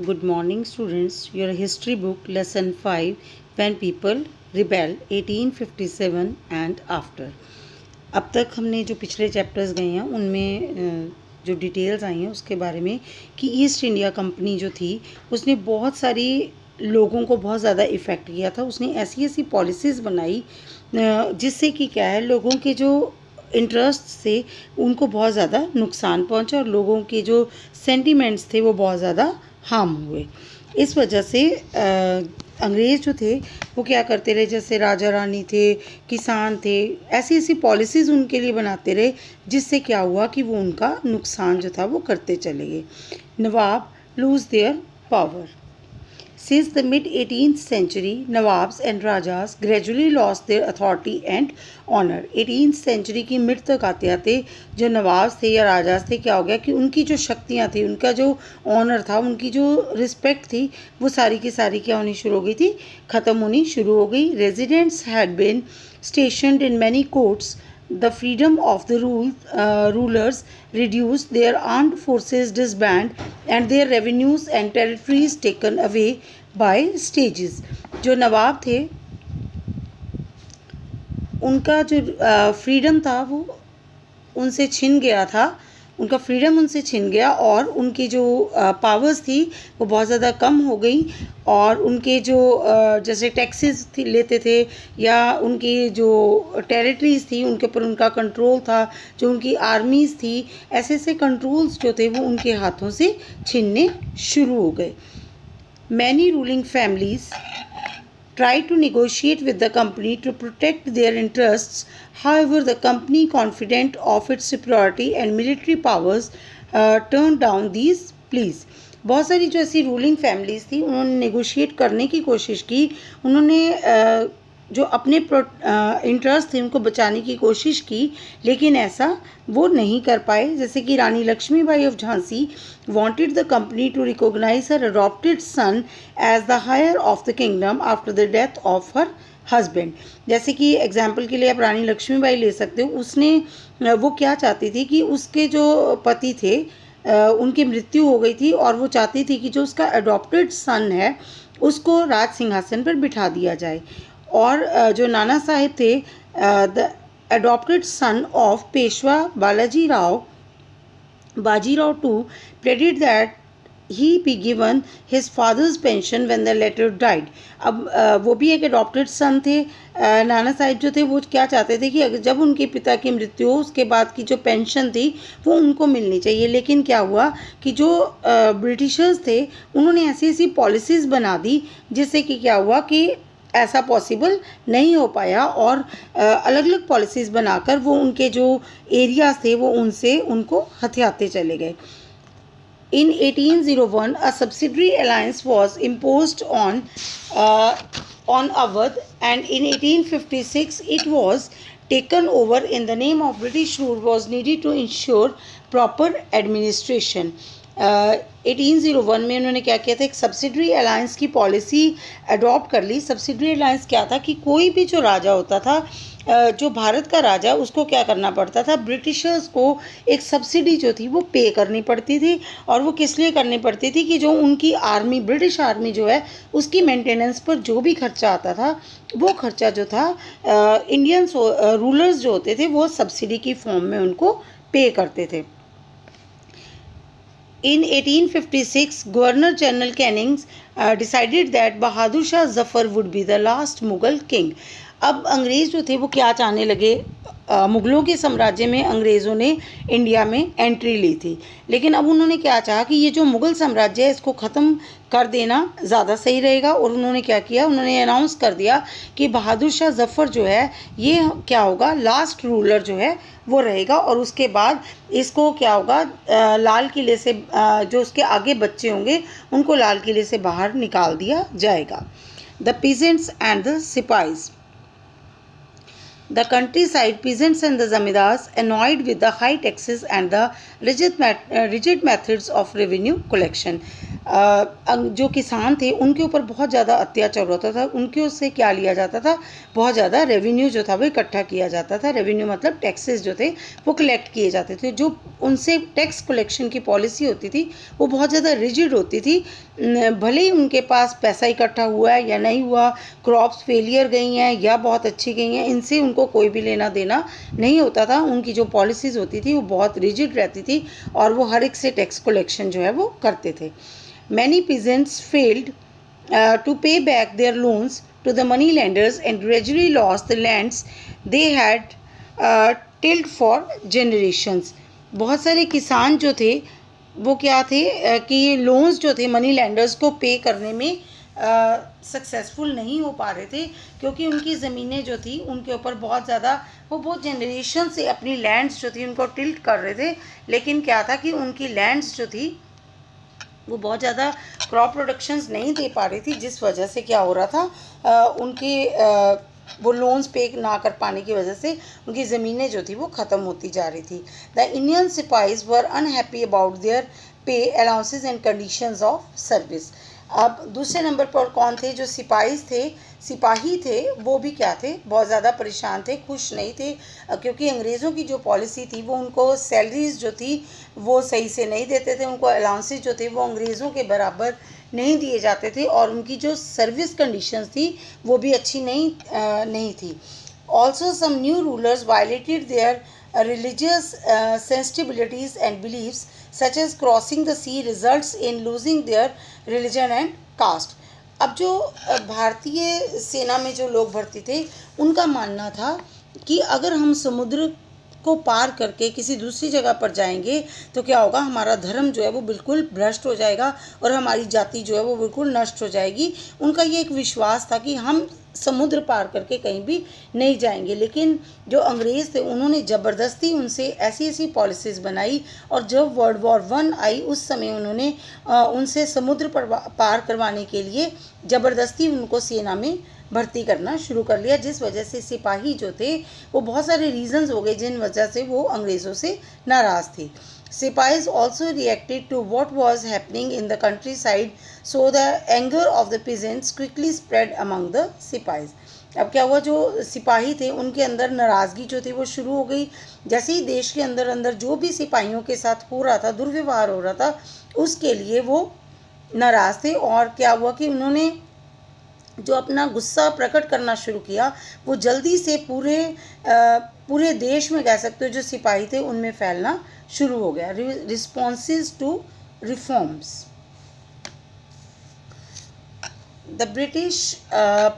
Good morning, students. Your history book, lesson 5, When People Rebel, 1857 and After. अब तक हमने जो पिछले चैप्टर्स गए हैं उनमें जो डिटेल्स आई हैं उसके बारे में कि ईस्ट इंडिया कंपनी जो थी उसने बहुत सारी लोगों को बहुत ज़्यादा इफ़ेक्ट किया था। उसने ऐसी ऐसी पॉलिसीज़ बनाई जिससे कि क्या है, लोगों के जो इंटरेस्ट से उनको बहुत ज़्यादा नुकसान पहुंचा और लोगों के जो सेंटिमेंट्स थे वो बहुत ज़्यादा हार्म हुए। इस वजह से अंग्रेज़ जो थे वो क्या करते रहे, जैसे राजा रानी थे, किसान थे, ऐसी ऐसी पॉलिसीज़ उनके लिए बनाते रहे जिससे क्या हुआ कि वो उनका नुकसान जो था वो करते चले गए। Nawab lose their power. Since the mid-18th century, Nawabs and Rajas gradually lost their authority and honor. 18th century की मिड तक आते आते जो नवाब्स थे या राजास थे, क्या हो गया कि उनकी जो शक्तियाँ थी, उनका जो ऑनर था, उनकी जो रिस्पेक्ट थी, वो सारी की सारी क्या होनी शुरू हो गई थी, ख़त्म होनी शुरू हो गई. Residents had been stationed in many courts. The freedom of the rulers reduced, their armed forces disbanded, and their revenues and territories taken away by stages. जो नवाब थे उनका जो फ्रीडम था वो उनसे छिन गया था, उनका फ्रीडम उनसे छिन गया और उनकी जो पावर्स थी वो बहुत ज़्यादा कम हो गई और उनके जो जैसे टैक्सेस लेते थे या उनकी जो टेरिटरीज़ थी उनके ऊपर उनका कंट्रोल था, जो उनकी आर्मीज़ थी, ऐसे ऐसे कंट्रोल्स जो थे वो उनके हाथों से छीनने शुरू हो गए. Many ruling families tried to negotiate with the company to protect their interests. However, the company, confident of its superiority and military powers, turned down these pleas. बहुत सारी जो ऐसी रूलिंग फैमिलीज़ थी उन्होंने नेगोशिएट करने की कोशिश की, उन्होंने जो अपने इंटरेस्ट थे उनको बचाने की कोशिश की, लेकिन ऐसा वो नहीं कर पाए. जैसे कि Rani Lakshmibai of Jhansi wanted the company to recognize her adopted son as the heir of the kingdom after the death of her husband. जैसे कि एग्जाम्पल के लिए आप रानी लक्ष्मीबाई ले सकते हो. उसने वो क्या चाहती थी कि उसके जो पति थे उनकी मृत्यु हो गई थी और वो चाहती थी कि जो उसका अडॉप्टेड सन है उसको राज सिंहासन पर बिठा दिया जाए. और जो नाना साहेब थे, the adopted son of Peshwa Bajirao too pleaded that he be given his father's pension when the latter died. अब वो भी एक अडॉप्टेड सन थे. नाना साहिब जो थे वो क्या चाहते थे कि जब उनके पिता की मृत्यु हो उसके बाद की जो पेंशन थी वो उनको मिलनी चाहिए. लेकिन क्या हुआ कि जो ब्रिटिशर्स थे उन्होंने ऐसी ऐसी पॉलिसीज़ बना दी जिससे कि क्या हुआ कि ऐसा पॉसिबल नहीं हो पाया और अलग अलग पॉलिसीज़ बनाकर वो उनके जो एरियाज़ थे वो उनको हथियाते चले गए. In 1801, a subsidiary alliance was imposed on Awadh, and in 1856 it was taken over in the name of British rule was needed to ensure proper administration. 1801 में उन्होंने क्या किया था, एक सब्सिडरी अलायंस की पॉलिसी अडॉप्ट कर ली. सब्सिडरी अलायंस क्या था कि कोई भी जो राजा होता था, जो भारत का राजा, उसको क्या करना पड़ता था, ब्रिटिशर्स को एक सब्सिडी जो थी वो पे करनी पड़ती थी. और वो किस लिए करनी पड़ती थी कि जो उनकी आर्मी, ब्रिटिश आर्मी जो है उसकी मेंटेनेंस पर जो भी खर्चा आता था वो खर्चा जो था इंडियन रूलर्स जो होते थे वो सब्सिडी की फॉर्म में उनको पे करते थे. In 1856, Governor General Canning decided that Bahadur Shah Zafar would be the last Mughal king. अब अंग्रेज़ जो थे वो क्या चाहने लगे, मुग़लों के साम्राज्य में अंग्रेज़ों ने इंडिया में एंट्री ली थी, लेकिन अब उन्होंने क्या चाहा कि ये जो मुग़ल साम्राज्य है इसको ख़त्म कर देना ज़्यादा सही रहेगा. और उन्होंने क्या किया, उन्होंने अनाउंस कर दिया कि बहादुर शाह ज़फ़र जो है ये क्या होगा, लास्ट रूलर जो है वो रहेगा. और उसके बाद इसको क्या होगा, लाल किले से जो उसके आगे बच्चे होंगे उनको लाल किले से बाहर निकाल दिया जाएगा. The peasants and the sepoys. The countryside peasants and the zamindars, annoyed with the high taxes and the rigid methods of revenue collection, जो किसान थे उनके ऊपर बहुत ज़्यादा अत्याचार होता था। उनके उससे क्या लिया जाता था, बहुत ज़्यादा रेवेन्यू जो था वो इकट्ठा किया जाता था। रेवेन्यू मतलब टैक्सेस जो थे वो कलेक्ट किए जाते थे। जो उनसे टैक्स कलेक्शन की पॉलिसी होती थी वो बहुत ज़्यादा रिजिड होती थी। भले ही उनके पास पैसा इकट्ठा हुआ है या नहीं हुआ, क्रॉप्स फेलियर गई हैं या बहुत अच्छी गई हैं, इनसे उनको कोई भी लेना देना नहीं होता था। उनकी जो पॉलिसीज़ होती थी वो बहुत रिजिड रहती थी और वो हर एक से टैक्स कलेक्शन जो है वो करते थे। Many peasants failed to pay back their loans to the money lenders and gradually lost the lands they had tilled for generations. बहुत सारे किसान जो थे वो क्या थे कि ये लोन्स जो थे मनी लैंडर्स को पे करने में सक्सेसफुल नहीं हो पा रहे थे, क्योंकि उनकी ज़मीनें जो थी उनके ऊपर बहुत ज़्यादा वो बहुत जनरेशन से अपनी लैंड्स जो थी उनको टिल्ट कर रहे थे। लेकिन क्या था कि उनकी लैंड्स जो थी वो बहुत ज़्यादा क्रॉप प्रोडक्शंस नहीं दे पा रही थी, जिस वजह से क्या हो रहा था उनके वो लोन्स पे ना कर पाने की वजह से उनकी ज़मीनें जो थी वो ख़त्म होती जा रही थी। The Indian sepoys were unhappy about their pay allowances and conditions of service. अब दूसरे नंबर पर कौन थे, जो सिपाही थे वो भी क्या थे, बहुत ज़्यादा परेशान थे, खुश नहीं थे, क्योंकि अंग्रेज़ों की जो पॉलिसी थी वो उनको सैलरीज जो थी वो सही से नहीं देते थे, उनको अलाउंसेस जो थे वो अंग्रेज़ों के बराबर नहीं दिए जाते थे और उनकी जो सर्विस कंडीशंस थी वो भी अच्छी नहीं थी। Also some new rulers violated their religious sensibilities and beliefs such as crossing the sea results in losing their religion and caste. अब जो भारतीय सेना में जो लोग भर्ती थे उनका मानना था कि अगर हम समुद्र को पार करके किसी दूसरी जगह पर जाएंगे तो क्या होगा, हमारा धर्म जो है वो बिल्कुल भ्रष्ट हो जाएगा और हमारी जाति जो है वो बिल्कुल नष्ट हो जाएगी। उनका ये एक विश्वास था कि हम समुद्र पार करके कहीं भी नहीं जाएंगे। लेकिन जो अंग्रेज़ थे उन्होंने ज़बरदस्ती उनसे ऐसी ऐसी पॉलिसीज़ बनाई और जब वर्ल्ड वॉर 1 आई उस समय उन्होंने उनसे समुद्र पार करवाने के लिए ज़बरदस्ती उनको सेना में भर्ती करना शुरू कर लिया, जिस वजह से सिपाही जो थे वो बहुत सारे रीजंस हो गए जिन वजह से वो अंग्रेज़ों से नाराज़ थे। Sipahi's also reacted to what was happening in the countryside, so the anger of the peasants quickly spread among the Sipahis. अब क्या हुआ, जो सिपाही थे उनके अंदर नाराज़गी जो थी वो शुरू हो गई। जैसे ही देश के अंदर अंदर जो भी सिपाहियों के साथ हो रहा था, दुर्व्यवहार हो रहा था, उसके लिए वो नाराज़ थे और क्या हुआ कि उन्होंने जो अपना गुस्सा प्रकट करना शुरू किया वो जल्दी से पूरे देश में कह सकते हो जो सिपाही थे उनमें फैलना शुरू हो गया। Responses to reforms. The British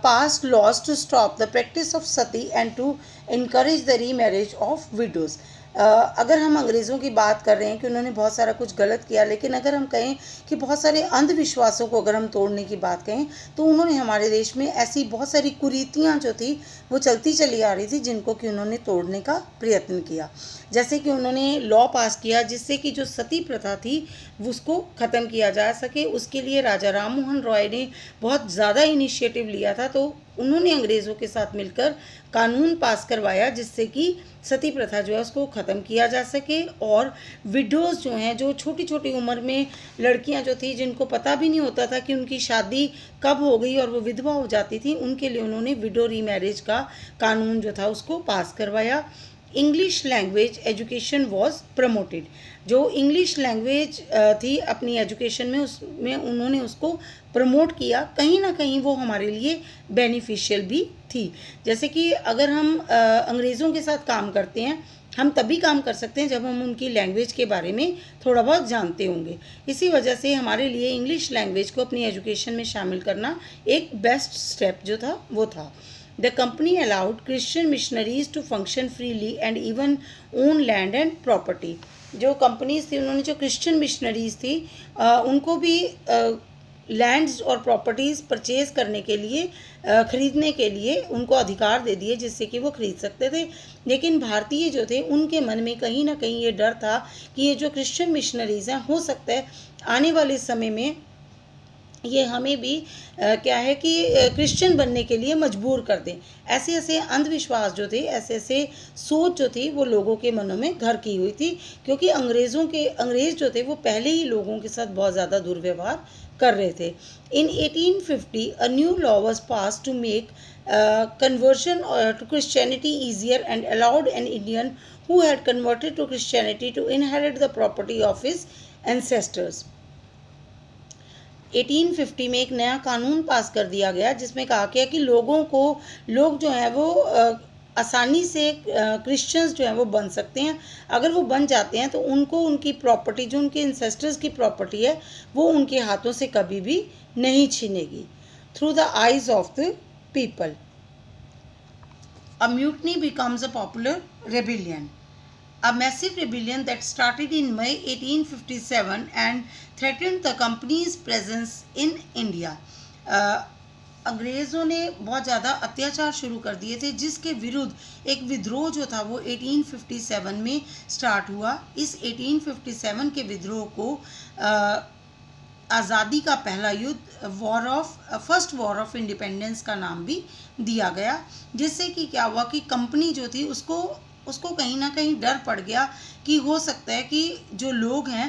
passed laws to stop the practice of sati and to encourage the remarriage of widows. अगर हम अंग्रेज़ों की बात कर रहे हैं कि उन्होंने बहुत सारा कुछ गलत किया, लेकिन अगर हम कहें कि बहुत सारे अंधविश्वासों को अगर हम तोड़ने की बात कहें तो उन्होंने हमारे देश में ऐसी बहुत सारी कुरीतियाँ जो थी वो चलती चली आ रही थी जिनको कि उन्होंने तोड़ने का प्रयत्न किया। जैसे कि उन्होंने लॉ पास किया जिससे कि जो सती प्रथा थी उसको ख़त्म किया जा सके। उसके लिए राजा राम मोहन रॉय ने बहुत ज़्यादा इनिशिएटिव लिया था, तो उन्होंने अंग्रेज़ों के साथ मिलकर कानून पास करवाया जिससे कि सती प्रथा जो है उसको ख़त्म किया जा सके और विडोज़ जो हैं, जो छोटी छोटी उम्र में लड़कियां जो थी जिनको पता भी नहीं होता था कि उनकी शादी कब हो गई और वो विधवा हो जाती थी, उनके लिए उन्होंने विडो रीमैरिज का कानून जो था उसको पास करवाया। English language education was promoted. जो इंग्लिश लैंग्वेज थी अपनी एजुकेशन में उसमें उन्होंने उसको प्रमोट किया। कहीं ना कहीं वो हमारे लिए बेनिफिशियल भी थी। जैसे कि अगर हम अंग्रेज़ों के साथ काम करते हैं, हम तभी काम कर सकते हैं जब हम उनकी लैंग्वेज के बारे में थोड़ा बहुत जानते होंगे। इसी वजह से हमारे लिए इंग्लिश लैंग्वेज को अपनी एजुकेशन में शामिल करना एक बेस्ट स्टेप जो था वो था। The company allowed Christian missionaries to function freely and even own land and property. जो कंपनीज थी उन्होंने जो क्रिश्चियन मिशनरीज थी उनको भी लैंड्स और प्रॉपर्टीज़ परचेज करने के लिए ख़रीदने के लिए उनको अधिकार दे दिए जिससे कि वो ख़रीद सकते थे। लेकिन भारतीय जो थे उनके मन में कहीं ना कहीं ये डर था कि ये जो क्रिश्चियन मिशनरीज़ हैं हो सकता है आने वाले समय में ये हमें भी क्या है कि क्रिश्चियन बनने के लिए मजबूर कर दें। ऐसे ऐसे अंधविश्वास जो थे, ऐसे ऐसे सोच जो थी वो लोगों के मनों में घर की हुई थी, क्योंकि अंग्रेज़ जो थे वो पहले ही लोगों के साथ बहुत ज़्यादा दुर्व्यवहार कर रहे थे। In 1850 a new law was pass to make conversion to Christianity easier and allowed an Indian who had converted to Christianity to inherit the property of his ancestors. 1850 में एक नया कानून पास कर दिया गया जिसमें कहा गया कि लोग जो हैं वो आसानी से क्रिश्चियंस जो हैं वो बन सकते हैं। अगर वो बन जाते हैं तो उनको उनकी प्रॉपर्टी, जो उनके इंसेस्टर्स की प्रॉपर्टी है, वो उनके हाथों से कभी भी नहीं छीनेगी। Through the eyes of the people. A mutiny becomes a popular rebellion. A massive rebellion that started in May 1857 and threatened the company's presence in India. अंग्रेज़ों ने बहुत ज़्यादा अत्याचार शुरू कर दिए थे, जिसके विरुद्ध एक विद्रोह जो था वो 1857 में स्टार्ट हुआ। इस 1857 के विद्रोह को आज़ादी का पहला युद्ध फर्स्ट वॉर ऑफ इंडिपेंडेंस का नाम भी दिया गया, जिससे कि क्या हुआ कि कंपनी जो थी उसको कहीं ना कहीं डर पड़ गया कि हो सकता है कि जो लोग हैं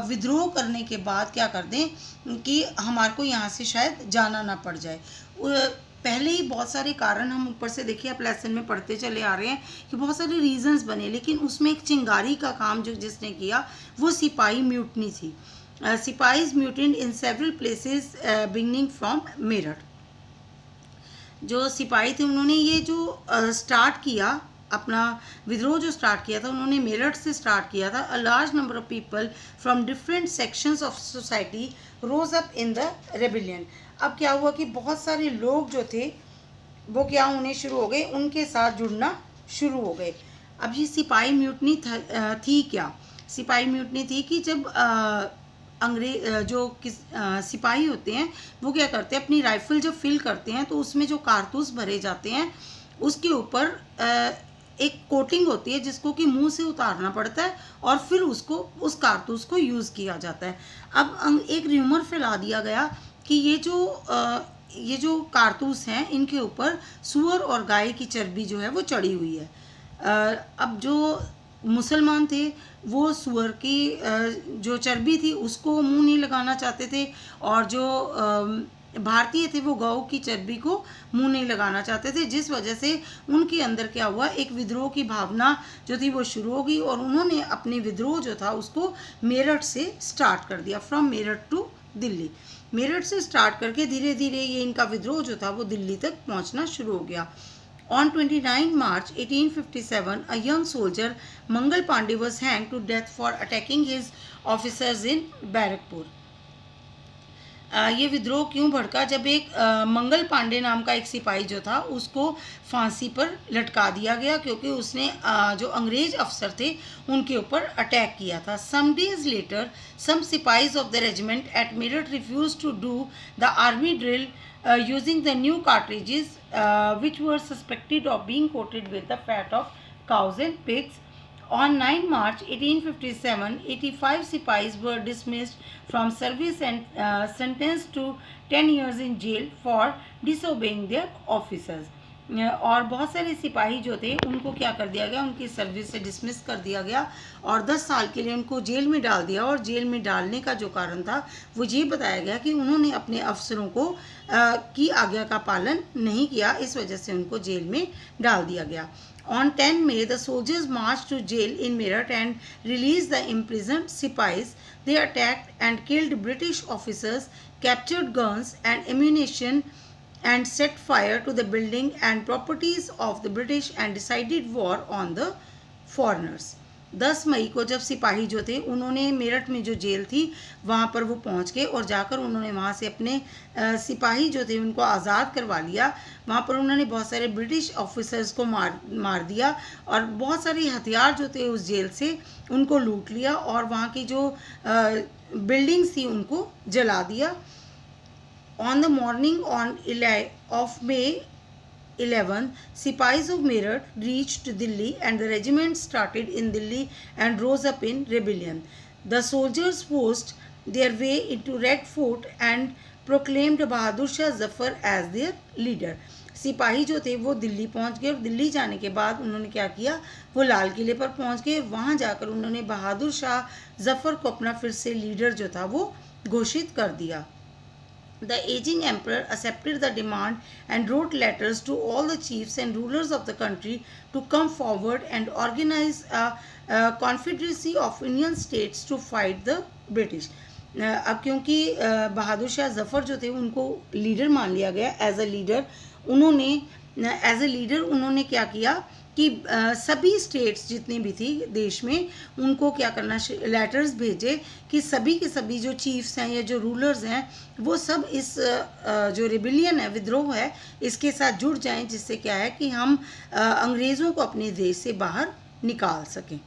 विद्रोह करने के बाद क्या कर दें कि हमारे को यहाँ से शायद जाना ना पड़ जाए। पहले ही बहुत सारे कारण हम ऊपर से देखिए, आप लेसन में पढ़ते चले आ रहे हैं कि बहुत सारे रीजंस बने, लेकिन उसमें एक चिंगारी का काम जो जिसने किया वो सिपाही म्यूटनी थी। Sepoys mutinied in several places beginning from Meerut. जो सिपाही थे उन्होंने ये जो स्टार्ट किया, अपना विद्रोह जो स्टार्ट किया था, उन्होंने मेरठ से स्टार्ट किया था। A large number of people from different sections of society rose up in the rebellion. अब क्या हुआ कि बहुत सारे लोग जो थे वो क्या होने शुरू हो गए, उनके साथ जुड़ना शुरू हो गए। अब ये सिपाही म्यूटनी थी क्या? सिपाही म्यूटनी थी कि जब सिपाही होते हैं वो क्या करते हैं, अपनी राइफल जब फिल करते हैं तो उसमें जो कारतूस भरे जाते हैं उसके ऊपर एक कोटिंग होती है जिसको कि मुंह से उतारना पड़ता है और फिर उस कारतूस को यूज़ किया जाता है। अब एक र्यूमर फैला दिया गया कि ये जो कारतूस हैं इनके ऊपर सूअर और गाय की चर्बी जो है वो चढ़ी हुई है। अब जो मुसलमान थे वो सूअर की जो चर्बी थी उसको मुंह नहीं लगाना चाहते थे, और जो भारतीय थे वो गौ की चर्बी को मुंह नहीं लगाना चाहते थे, जिस वजह से उनके अंदर क्या हुआ, एक विद्रोह की भावना जो थी वो शुरू हो गई और उन्होंने अपने विद्रोह जो था उसको मेरठ से स्टार्ट कर दिया, फ्रॉम मेरठ टू दिल्ली। मेरठ से स्टार्ट करके धीरे धीरे ये इनका विद्रोह जो था वो दिल्ली तक पहुंचना शुरू हो गया। On 29 March 1857, a young soldier, Mangal Pandey, was hanged to death for attacking his officers in Barrackpore. ये विद्रोह क्यों भड़का? जब एक मंगल पांडे नाम का एक सिपाही जो था उसको फांसी पर लटका दिया गया, क्योंकि उसने जो अंग्रेज अफसर थे उनके ऊपर अटैक किया था। Some days later some sepoys of the regiment at Meerut refuse to do the army drill using the new cartridges which were suspected of being coated with the fat of cows and pigs. On 9 March 1857, 85 sipahis were dismissed from service and sentenced to 10 years in jail for disobeying their officers. और बहुत सारे सिपाही जो थे उनको क्या कर दिया गया, उनकी सर्विस से डिसमिस कर दिया गया और 10 साल के लिए उनको जेल में डाल दिया। और जेल में डालने का जो कारण था वो ये बताया गया कि उन्होंने अपने अफसरों को की आज्ञा का पालन नहीं किया, इस वजह से उनको जेल में डाल दिया गया। On 10 May, the soldiers marched to jail in Meerut and released the imprisoned sipahis. They attacked and killed British officers, captured guns and ammunition, and set fire to the building and properties of the British and decided war on the foreigners. 10 मई को जब सिपाही जो थे उन्होंने मेरठ में जो jail थी वहाँ पर वो पहुँच गए और जाकर उन्होंने वहाँ से अपने सिपाही जो थे उनको आज़ाद करवा लिया। वहाँ पर उन्होंने बहुत सारे ब्रिटिश ऑफिसर्स को मार दिया और बहुत सारे हथियार जो थे उस जेल से उनको लूट लिया और वहाँ की जो बिल्डिंग्स थी उनको जला दिया। On the morning of May 11, Sipahis of Meerut reached Delhi and the regiment started in Delhi and rose up in rebellion. The soldiers forced their way into Red Fort and proclaimed Bahadur Shah Zafar as their leader. सिपाही जो थे वो दिल्ली पहुंच गए और दिल्ली जाने के बाद उन्होंने क्या किया, वो लाल किले पर पहुंच गए। वहां जाकर उन्होंने बहादुर शाह जफ़र को अपना फिर से लीडर जो था वो घोषित कर दिया। The aging emperor accepted the demand and wrote letters to all the chiefs and rulers of the country to come forward and organize a confederacy of Indian states to fight the British. अब क्योंकि बहादुर शाह जफ़र जो थे उनको leader मान लिया गया as a leader, उन्होंने क्या किया कि सभी स्टेट्स जितनी भी थी देश में उनको क्या करना, लेटर्स भेजे कि सभी के सभी जो चीफ्स हैं या जो रूलर्स हैं वो सब इस जो रिबिलियन है, विद्रोह है, इसके साथ जुड़ जाएं, जिससे क्या है कि हम अंग्रेज़ों को अपने देश से बाहर निकाल सकें।